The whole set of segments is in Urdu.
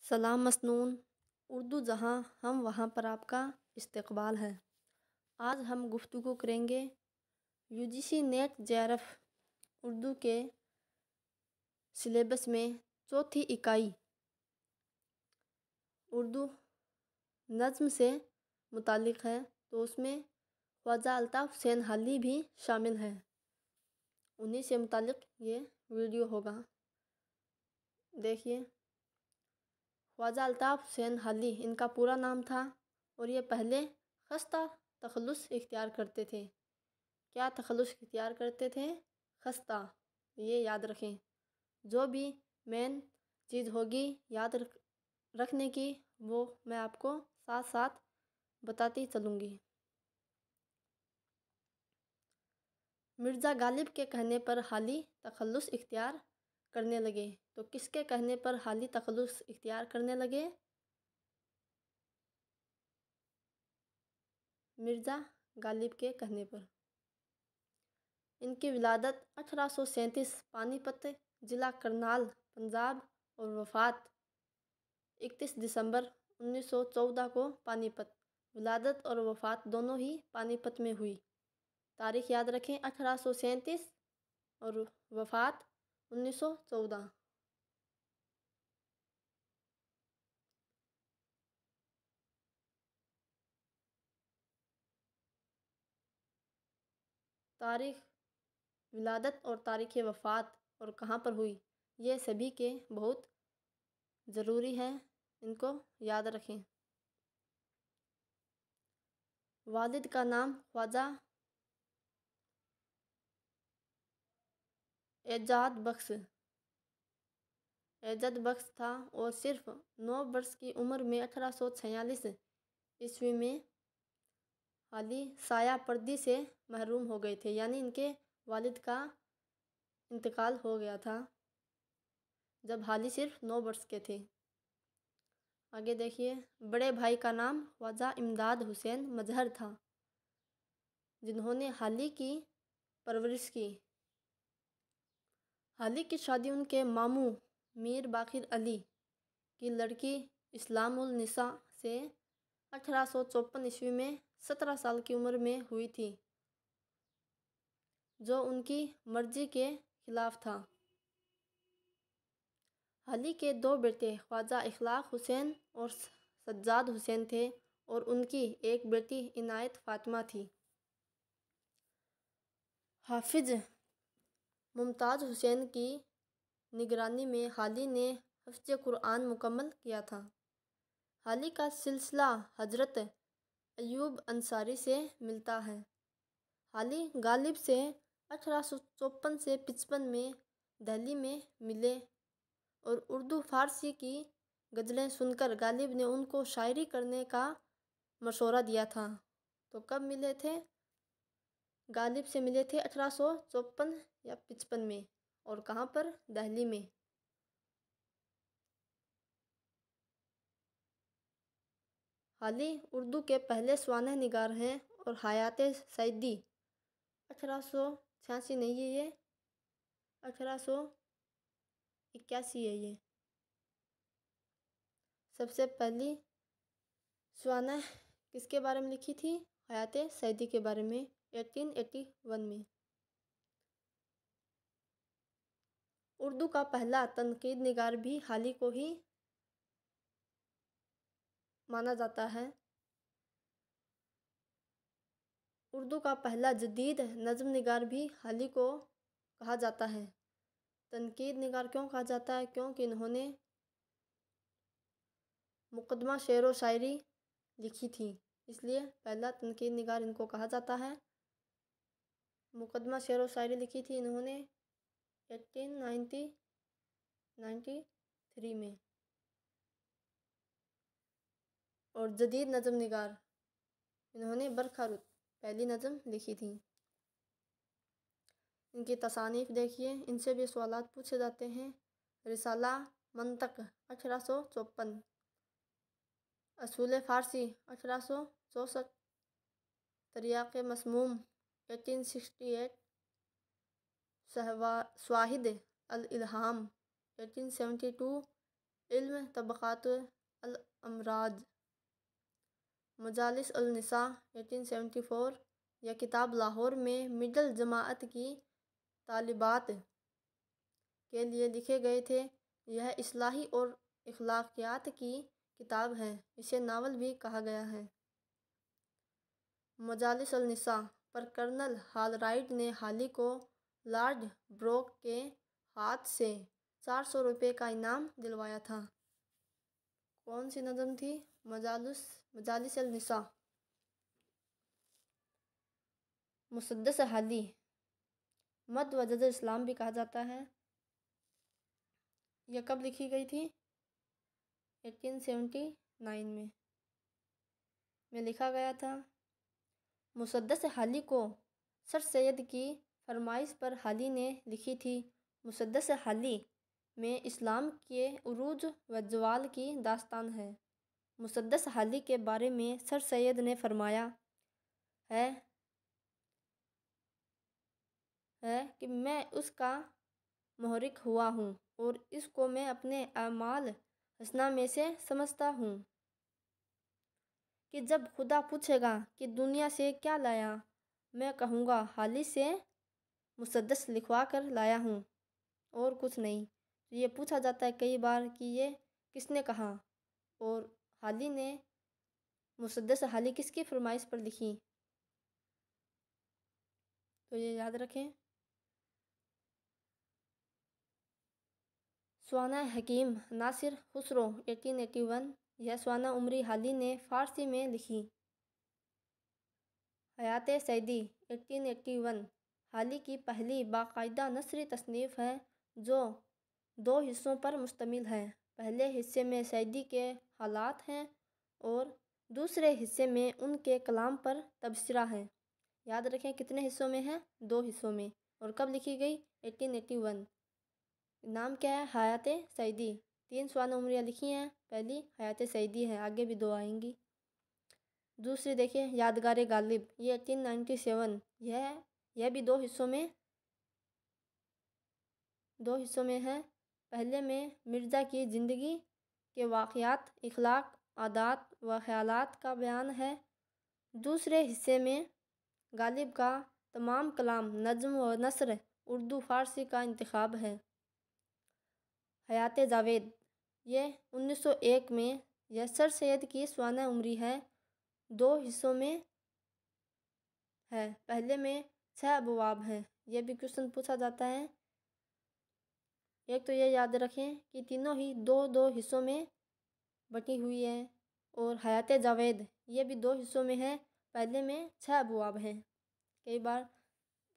سلام مسنون اردو جہاں ہم وہاں پر آپ کا استقبال ہے۔ آج ہم گفتگو کریں گے UGC نیٹ JRF اردو کے سلیبس میں چوتھی اکائی اردو نظم سے متعلق ہے، تو اس میں خواجہ الطاف حسین حالی بھی شامل ہے۔ انہی سے متعلق یہ ویڈیو ہوگا، دیکھیے۔ خواجہ الطاف حسین حالی ان کا پورا نام تھا، اور یہ پہلے خستہ تخلص اختیار کرتے تھے۔ کیا تخلص اختیار کرتے تھے؟ خستہ، یہ یاد رکھیں۔ جو بھی مین چیز ہوگی یاد رکھنے کی، وہ میں آپ کو ساتھ ساتھ بتاتی چلوں گی۔ مرزا غالب کے کہنے پر حالی تخلص اختیار کرنے لگے، تو کس کے کہنے پر حالی تخلص اختیار کرنے لگے؟ مرزا غالب کے کہنے پر۔ ان کی ولادت 1837 پانی پت ضلع کرنال پنجاب اور وفات 31 دسمبر 1914 کو پانی پت۔ ولادت اور وفات دونوں ہی پانی پت میں ہوئی۔ تاریخ یاد رکھیں، 1837 اور وفات 1914۔ تاریخ ولادت اور تاریخ وفات اور کہاں پر ہوئی، یہ سبھی کے بہت ضروری ہے، ان کو یاد رکھیں۔ والد کا نام خواجہ اعجاز بخش تھا، اور صرف 9 برس کی عمر میں 1846 عیسوی میں حالی سایہ پردی سے محروم ہو گئے تھے، یعنی ان کے والد کا انتقال ہو گیا تھا جب حالی صرف 9 برس کے تھے۔ آگے دیکھیے، بڑے بھائی کا نام خواجہ امداد حسین مظہر تھا، جنہوں نے حالی کی پرورش کی۔ حالی کی شادی ان کے ماموں میر باقر علی کی لڑکی اسلام النساء سے 1854 عیسوی میں 17 سال کی عمر میں ہوئی تھی، جو ان کی مرضی کے خلاف تھا۔ حالی کے 2 بیٹے خواجہ اخلاق حسین اور سجاد حسین تھے، اور ان کی ایک بیٹی عنایت فاطمہ تھی۔ حافظ ممتاز حسین کی نگرانی میں حالی نے حفظ قرآن مکمل کیا تھا۔ حالی کا سلسلہ حضرت ایوب انصاری سے ملتا ہے۔ حالی غالب سے 1854 سے 55 میں دہلی میں ملے، اور اردو فارسی کی غزلیں سن کر غالب نے ان کو شاعری کرنے کا مشورہ دیا تھا۔ تو کب ملے تھے؟ غالب سے ملے تھے 1854 یا 55 میں، اور کہاں پر؟ دہلی میں۔ حالی اردو کے پہلے سوانح نگار ہیں، اور حیات سعیدی 1886 نہیں ہے، یہ 1881 ہے۔ یہ سب سے پہلی سوانح کس کے بارے میں لکھی تھی؟ حیات سعیدی کے بارے میں 1881 میں۔ اردو کا پہلا تنقید نگار بھی حالی کو ہی مانا جاتا ہے۔ اردو کا پہلا جدید نظم نگار بھی حالی کو کہا جاتا ہے۔ تنقید نگار کیوں کہا جاتا ہے؟ کیونکہ انہوں نے مقدمہ شعر و شاعری لکھی تھی، اس لیے پہلا تنقید نگار ان کو کہا جاتا ہے۔ مقدمہ شعر و شاعری لکھی تھی انہوں نے 1893 میں۔ اور جدید نظم نگار انہوں نے برکھا رود پہلی نظم لکھی تھی۔ ان کی تصانیف دیکھیے، ان سے بھی سوالات پوچھے جاتے ہیں۔ رسالہ منطق 1854، اصول فارسی 1864، تریاق مسموم 1868، شواہد الالہام 1872، علم طبقات الامراض، مجالس النساء 1874، یہ کتاب لاہور میں مڈل جماعت کی طالبات کے لیے لکھے گئے تھے۔ یہ اصلاحی اور اخلاقیات کی کتاب ہے، اسے ناول بھی کہا گیا ہے۔ مجالس النساء پر کرنل ہال رائٹ نے ہالی کو لارڈ بروک کے ہاتھ سے 400 روپے کا انعام دلوایا تھا۔ کون سی نظم تھی؟ مجالس النساء۔ مسدس ہالی مد و جزر اسلام بھی کہا جاتا ہے۔ یہ کب لکھی گئی تھی؟ 1879 میں لکھا گیا تھا۔ مسدس ہالی کو سر سید کی فرمائش پر ہالی نے لکھی تھی۔ مسدس ہالی میں اسلام کے عروج و زوال کی داستان ہے۔ مسدس ہالی کے بارے میں سر سید نے فرمایا ہے کہ میں اس کا محرک ہوا ہوں اور اس کو میں اپنے اعمال حسنہ میں سے سمجھتا ہوں کہ جب خدا پوچھے گا کہ دنیا سے کیا لایا، میں کہوں گا ہالی سے مسدس لکھوا کر لایا ہوں اور کچھ نہیں۔ یہ پوچھا جاتا ہے کئی بار کہ یہ کس نے کہا اور ہالی نے مسدس ہالی کس کی فرمائش پر لکھی، تو یہ یاد رکھیں۔ سوانح حکیم ناصر خسرو 1881، یہ سوانح عمری ہالی نے فارسی میں لکھی۔ حیات سعیدی 1881 ہالی کی پہلی باقاعدہ نثری تصنیف ہے جو 2 حصوں پر مشتمل ہے۔ پہلے حصے میں سعیدی کے حالات ہیں اور دوسرے حصے میں ان کے کلام پر تبصرہ ہے۔ یاد رکھیں کتنے حصوں میں ہے؟ 2 حصوں میں۔ اور کب لکھی گئی؟ 1881۔ نام کیا ہے؟ حیات سعیدی۔ 3 سوانح عمریہ لکھی ہیں، پہلی حیات سعیدی ہے، آگے بھی 2 آئیں گی۔ دوسری دیکھیں یادگار غالب، یہ 1897، یہ بھی 2 حصوں میں ہے۔ پہلے میں مرزا کی زندگی کے واقعات، اخلاق، عادات و خیالات کا بیان ہے۔ دوسرے حصے میں غالب کا تمام کلام، نظم و نثر اردو فارسی کا انتخاب ہے۔ حیات جاوید، یہ 1901 میں، یہ سر سید کی سوانح عمری ہے، 2 حصوں میں ہے۔ پہلے میں 6 ابواب ہیں۔ یہ بھی کوشچن پوچھا جاتا ہے۔ ایک تو یہ یاد رکھیں کہ تینوں ہی 2 حصوں میں بٹی ہوئی ہیں، اور حیات جاوید یہ بھی 2 حصوں میں ہے، پہلے میں 6 ابواب ہیں۔ کئی بار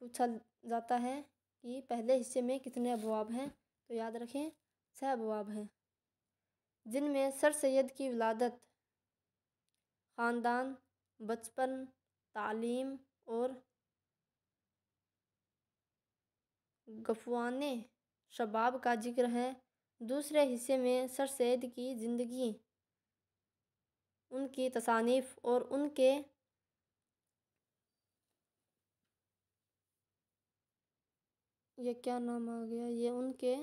پوچھا جاتا ہے کہ پہلے حصے میں کتنے ابواب ہیں، تو یاد رکھیں 6 ابواب ہیں، جن میں سر سید کی ولادت، خاندان، بچپن، تعلیم اور گفوان شباب کا ذکر ہے۔ دوسرے حصے میں سر سید کی زندگی، ان کی تصانیف اور ان کے یہ کیا نام آ گیا، یہ ان کے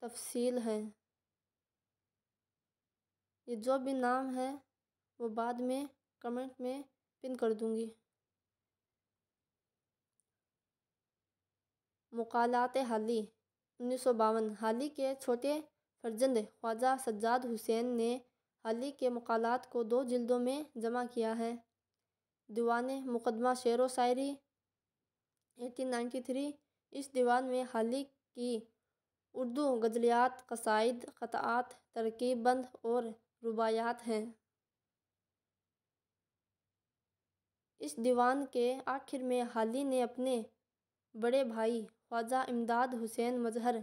تفصیل ہے۔ یہ جو بھی نام ہے وہ بعد میں کمنٹ میں پن کر دوں گی۔ مقالات ہالی 1952، ہالی کے چھوٹے فرزند خواجہ سجاد حسین نے ہالی کے مقالات کو 2 جلدوں میں جمع کیا ہے۔ دیوان مقدمہ شعر و شاعری 1893، اس دیوان میں ہالی کی اردو غزلیات، قصائد، قطعات، ترکیب بند اور رباعیات ہیں۔ اس دیوان کے آخر میں ہالی نے اپنے بڑے بھائی خواجہ امداد حسین مظہر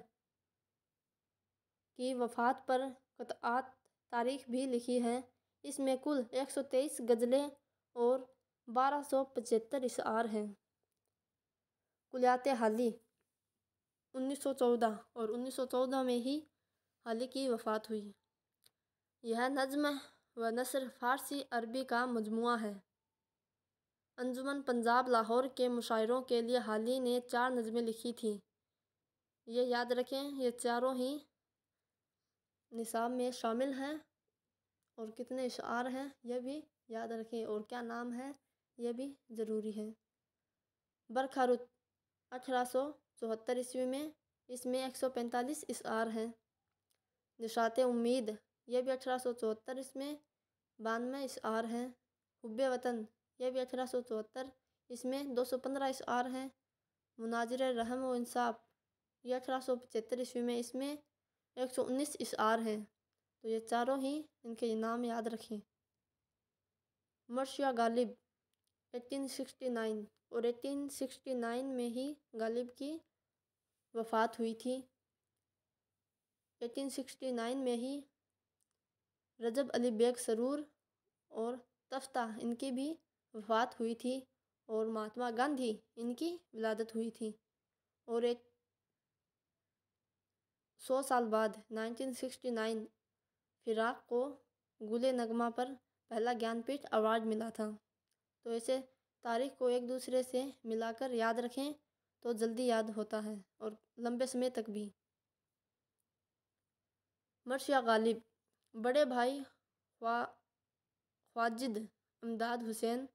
کی وفات پر قطعات تاریخ بھی لکھی ہے۔ اس میں کل 123 غزلیں اور 1275 اشعار ہیں۔ کلیات ہالی 1914، اور 1914 میں ہی ہالی کی وفات ہوئی۔ یہ نظم و نثر فارسی عربی کا مجموعہ ہے۔ انجمن پنجاب لاہور کے مشاعروں کے لیے ہالی نے 4 نظمیں لکھی تھیں۔ یہ یاد رکھیں، یہ چاروں ہی نصاب میں شامل ہیں، اور کتنے اشعار ہیں یہ بھی یاد رکھیں، اور کیا نام ہے یہ بھی ضروری ہے۔ برکھا رت 1874 عیسوی میں، اس میں 145 اشعار ہیں۔ نشاط امید یہ بھی 1874 اس میں 92 اشعار ہیں۔ حب وطن یہ بھی 1874 اس میں 215 اشعار ہیں۔ مناظر رحم و انصاف یہ 1875 عیسوی میں، اس میں 119 اشعار ہیں۔ تو یہ چاروں ہی ان کے نام یاد رکھیں۔ مرثیہ غالب 1869، اور 1869 میں ہی غالب کی وفات ہوئی تھی۔ 1869 میں ہی رجب علی بیگ سرور اور تفتہ ان کی بھی وفات ہوئی تھی، اور مہاتما گاندھی ان کی ولادت ہوئی تھی۔ اور 100 سال بعد 1969 فراق کو گل نغمہ پر پہلا گیان پیٹھ ایوارڈ ملا تھا۔ تو ایسے تاریخ کو ایک دوسرے سے ملا کر یاد رکھیں تو جلدی یاد ہوتا ہے اور لمبے سمے تک بھی۔ مرثیہ غالب بڑے بھائی خواجد امداد حسین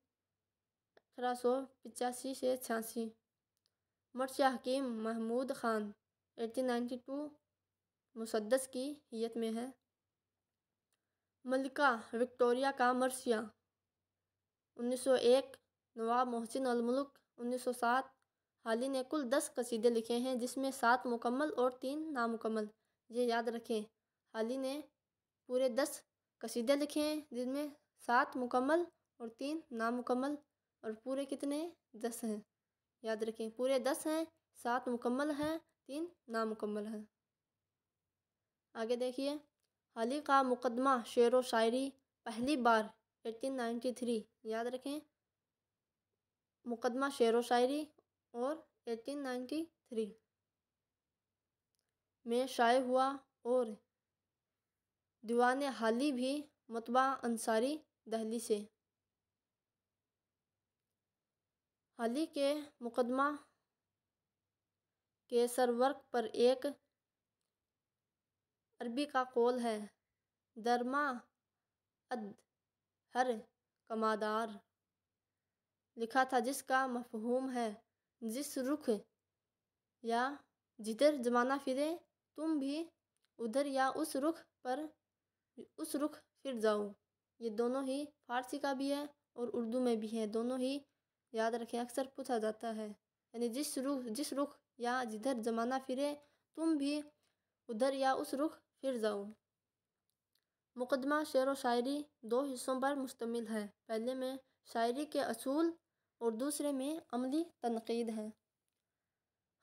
1885 سے 86۔ مرثیہ حکیم محمود خان 1892 مسدس کی حیت میں ہے۔ ملکہ وکٹوریہ کا مرثیہ 1901، نواب محسن الملک 1907۔ حالی نے کل 10 قصیدے لکھے ہیں، جس میں 7 مکمل اور 3 نامکمل۔ یہ یاد رکھیں، حالی نے پورے 10 قصیدے لکھے ہیں، جن میں 7 مکمل اور 3 نامکمل، اور پورے کتنے 10 ہیں۔ یاد رکھیں پورے 10 ہیں، 7 مکمل ہیں، 3 نامکمل ہیں۔ آگے دیکھیے، حالی کا مقدمہ شعر و شاعری پہلی بار 1893۔ یاد رکھیں مقدمہ شعر و شاعری اور 1893 میں شائع ہوا، اور دیوان حالی بھی مطبع انصاری دہلی سے۔ حالی کے مقدمہ کے سرورق پر ایک عربی کا قول ہے: درما ہر کمادار، لکھا تھا، جس کا مفہوم ہے جس رخ یا جدھر زمانہ پھرے تم بھی ادھر یا اس رخ پر اس رخ پھر جاؤ۔ یہ دونوں ہی فارسی کا بھی ہے اور اردو میں بھی ہے، دونوں ہی یاد رکھیں، اکثر پوچھا جاتا ہے، یعنی جس رخ یا جدھر زمانہ پھرے تم بھی ادھر یا اس رخ پھر جاؤ۔ مقدمہ شعر و شاعری 2 حصوں پر مشتمل ہے، پہلے میں شاعری کے اصول اور دوسرے میں عملی تنقید ہے۔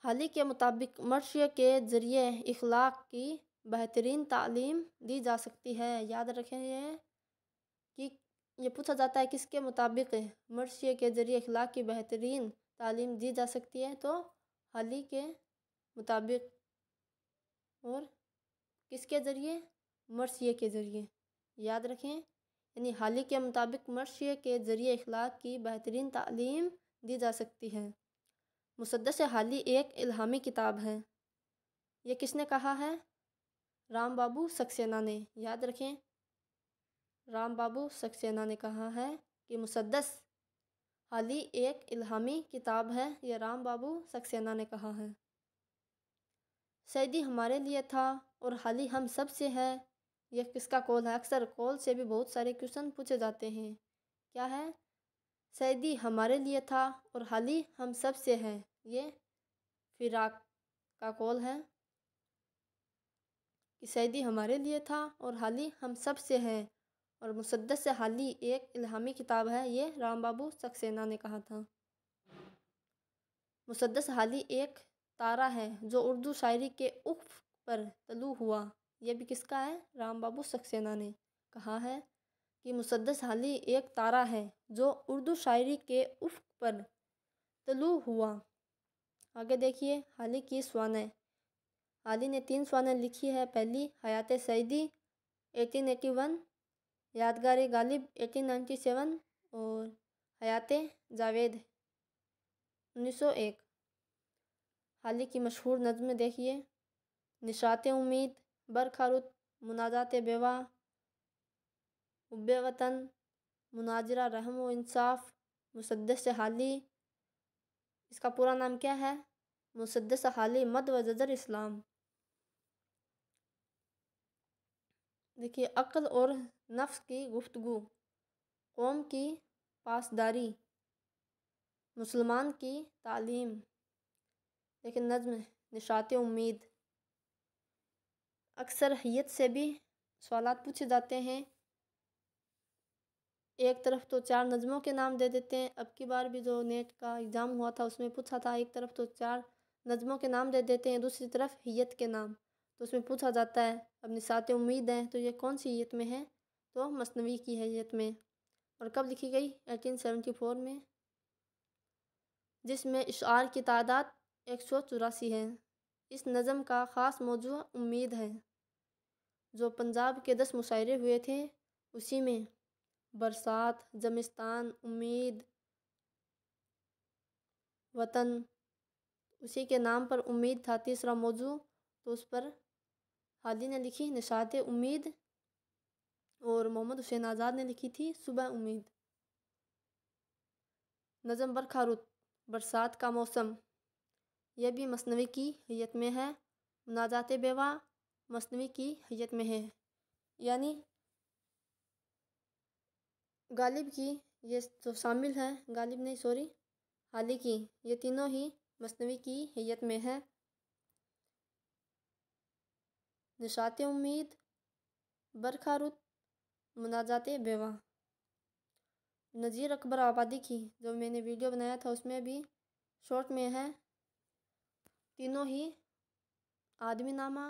حالی کے مطابق مرثیے کے ذریعے اخلاق کی بہترین تعلیم دی جا سکتی ہے۔ یاد رکھیں کہ یہ پوچھا جاتا ہے کس کے مطابق مرثیے کے ذریعے اخلاق کی بہترین تعلیم دی جا سکتی ہے، تو حالی کے مطابق، اور کس کے ذریعے؟ مرثیے کے ذریعے۔ یاد رکھیں، یعنی حالی کے مطابق مرثیے کے ذریعے اخلاق کی بہترین تعلیم دی جا سکتی ہے۔ مسدس حالی ایک الہامی کتاب ہے۔ یہ کس نے کہا ہے؟ رام بابو سکسینہ نے۔ یاد رکھیں، رام بابو سکسینہ نے کہا ہے کہ مسدس حالی ایک الہامی کتاب ہے، یہ رام بابو سکسینہ نے کہا ہے۔ سعدی ہمارے لیے تھا اور حالی ہم سب سے ہے، یہ کس کا قول ہے؟ اکثر قول سے بھی بہت سارے کوشچن پوچھے جاتے ہیں۔ کیا ہے؟ سعدی ہمارے لیے تھا اور حالی ہم سب سے ہے، یہ فراق کا قول ہے کہ سعدی ہمارے لیے تھا اور حالی ہم سب سے ہے، اور مسدس حالی ایک الہامی کتاب ہے، یہ رام بابو سکسینہ نے کہا تھا۔ مسدس حالی ایک تارہ ہے جو اردو شاعری کے افق پر طلوع ہوا، یہ بھی کس کا ہے؟ رام بابو سکسینہ نے کہا ہے کہ مسدس حالی ایک تارہ ہے جو اردو شاعری کے افق پر طلوع ہوا۔ آگے دیکھیے، حالی کی سوانح۔ حالی نے 3 سوانح لکھی ہے، پہلی حیات سعدی 1881، یادگار غالب 1897 اور حیات جاوید 1901۔ حالی کی مشہور نظمیں دیکھیے: نشاط امید، برکھا رت، مناجات بیوا، حب وطن، مناظرہ رحم و انصاف، مسدس حالی۔ اس کا پورا نام کیا ہے؟ مسدس حالی مد و زجر اسلام۔ دیکھیے، عقل اور نفس کی گفتگو، قوم کی پاسداری، مسلمان کی تعلیم۔ لیکن نظم نشاط امید۔ اکثر حیت سے بھی سوالات پوچھے جاتے ہیں، ایک طرف تو 4 نظموں کے نام دے دیتے ہیں۔ اب کی بار بھی جو نیٹ کا ایگزام ہوا تھا اس میں پوچھا تھا، ایک طرف تو 4 نظموں کے نام دے دیتے ہیں، دوسری طرف حیت کے نام۔ تو اس میں پوچھا جاتا ہے اب نشاط امید ہے تو یہ کون سی حیت میں ہے؟ تو مثنوی کی حیت میں۔ اور کب لکھی گئی؟ 1874 میں، جس میں اشعار کی تعداد 184 ہے۔ اس نظم کا خاص موضوع امید ہے۔ جو پنجاب کے 10 مشاعرے ہوئے تھے اسی میں برسات، زمستان، امید، وطن، اسی کے نام پر امید تھا تیسرا موضوع، تو اس پر حالی نے لکھی نشاط امید، اور محمد حسین آزاد نے لکھی تھی صبح امید۔ نظم برکھا رت، برسات کا موسم، یہ بھی مثنوی کی حیت میں ہے۔ مناجات بیوا مثنوی کی حیت میں ہے، یعنی غالب کی یہ جو شامل ہے، غالب نہیں سوری حالی کی، یہ تینوں ہی مثنوی کی حیت میں ہے۔ نشاط امید، برکھا رت، مناجات بیوا۔ نذیر اکبر آبادی کی جو میں نے ویڈیو بنایا تھا اس میں بھی شارٹ میں ہے، تینوں ہی آدمی نامہ،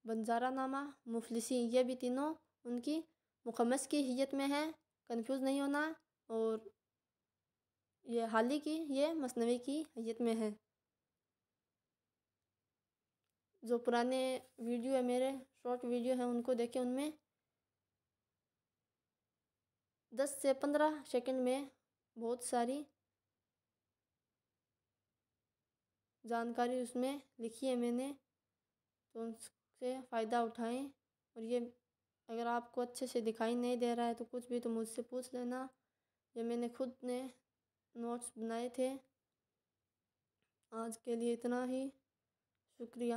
بنجارہ نامہ، مفلسی، یہ بھی تینوں ان کی مخمس کی حیت میں ہے، کنفیوز نہیں ہونا۔ اور یہ حالی کی یہ مثنوی کی حیت میں ہے۔ جو پرانے ویڈیو ہے میرے شارٹ ویڈیو ہیں ان کو دیکھیں، ان میں 10 سے 15 سیکنڈ میں بہت ساری جانکاری اس میں لکھی ہے میں نے، تو ان سے فائدہ اٹھائیں۔ اور یہ اگر آپ کو اچھے سے دکھائی نہیں دے رہا ہے تو کچھ بھی تو مجھ سے پوچھ لینا، یہ میں نے خود نے نوٹس بنائے تھے۔ آج کے لیے اتنا ہی، شکریہ۔